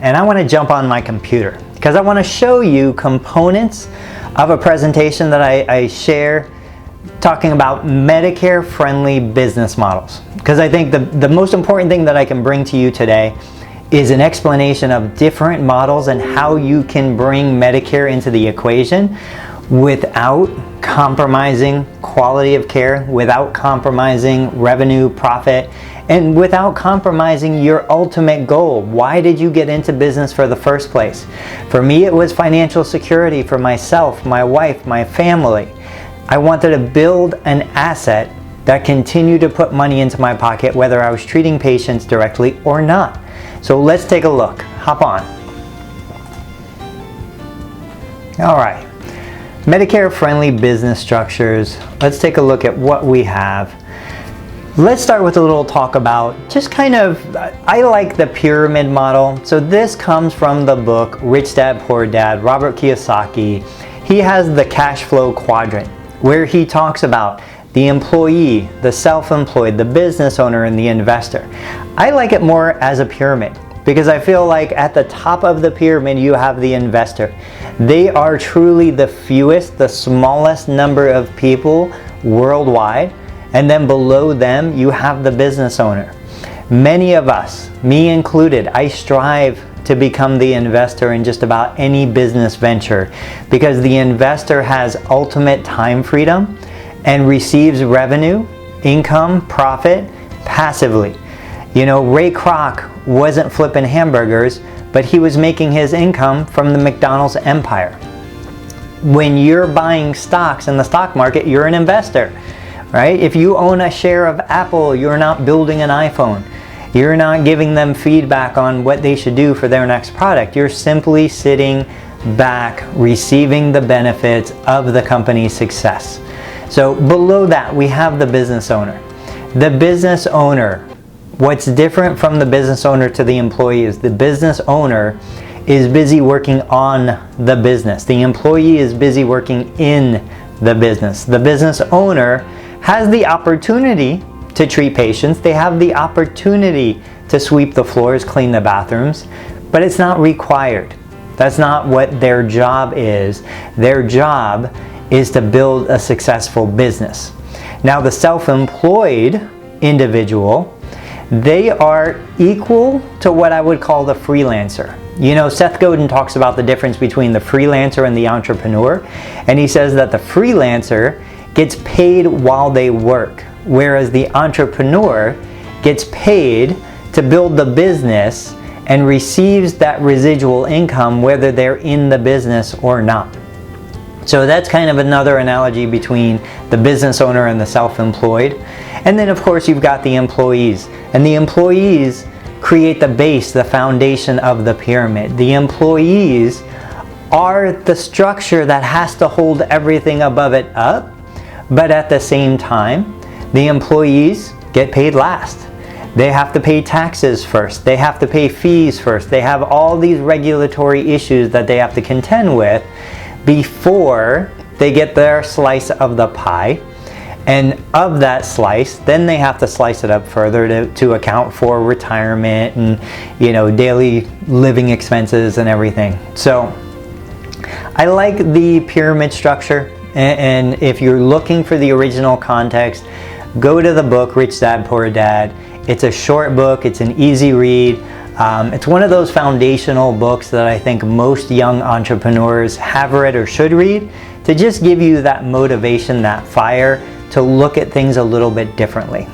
and I want to jump on my computer because I want to show you components of a presentation that I share talking about Medicare friendly business models, because I think the most important thing that I can bring to you today is an explanation of different models and how you can bring Medicare into the equation without compromising quality of care, without compromising revenue, profit, and without compromising your ultimate goal. Why did you get into business for the first place? For me, it was financial security for myself, my wife, my family. I wanted to build an asset that continued to put money into my pocket, whether I was treating patients directly or not. So let's take a look. Hop on. All right. Medicare-friendly business structures. Let's take a look at what we have. Let's start with a little talk about just kind of, I like the pyramid model. So this comes from the book Rich Dad, Poor Dad, Robert Kiyosaki. He has the cash flow quadrant where he talks about the employee, the self-employed, the business owner, and the investor. I like it more as a pyramid because I feel like at the top of the pyramid you have the investor. They are truly the fewest, the smallest number of people worldwide, and then below them you have the business owner. Many of us, me included, I strive to become the investor in just about any business venture because the investor has ultimate time freedom and receives revenue, income, profit passively. You know, Ray Kroc wasn't flipping hamburgers, but he was making his income from the McDonald's empire. When you're buying stocks in the stock market, you're an investor, right? If you own a share of Apple, you're not building an iPhone. You're not giving them feedback on what they should do for their next product. You're simply sitting back, receiving the benefits of the company's success. So below that, we have the business owner. The business owner, what's different from the business owner to the employee is the business owner is busy working on the business. The employee is busy working in the business. The business owner has the opportunity to treat patients. They have the opportunity to sweep the floors, clean the bathrooms, but it's not required. That's not what their job is. Their job is to build a successful business. Now the self-employed individual, they are equal to what I would call the freelancer. You know, Seth Godin talks about the difference between the freelancer and the entrepreneur, and he says that the freelancer gets paid while they work, whereas the entrepreneur gets paid to build the business and receives that residual income whether they're in the business or not. So that's kind of another analogy between the business owner and the self-employed. And then of course you've got the employees. And the employees create the base, the foundation of the pyramid. The employees are the structure that has to hold everything above it up, but at the same time, the employees get paid last. They have to pay taxes first. They have to pay fees first. They have all these regulatory issues that they have to contend with before they get their slice of the pie. And of that slice, then they have to slice it up further to account for retirement and, you know, daily living expenses and everything. So I like the pyramid structure, and if you're looking for the original context, go to the book Rich Dad, Poor Dad. It's a short book, it's an easy read. It's one of those foundational books that I think most young entrepreneurs have read or should read to just give you that motivation, that fire to look at things a little bit differently.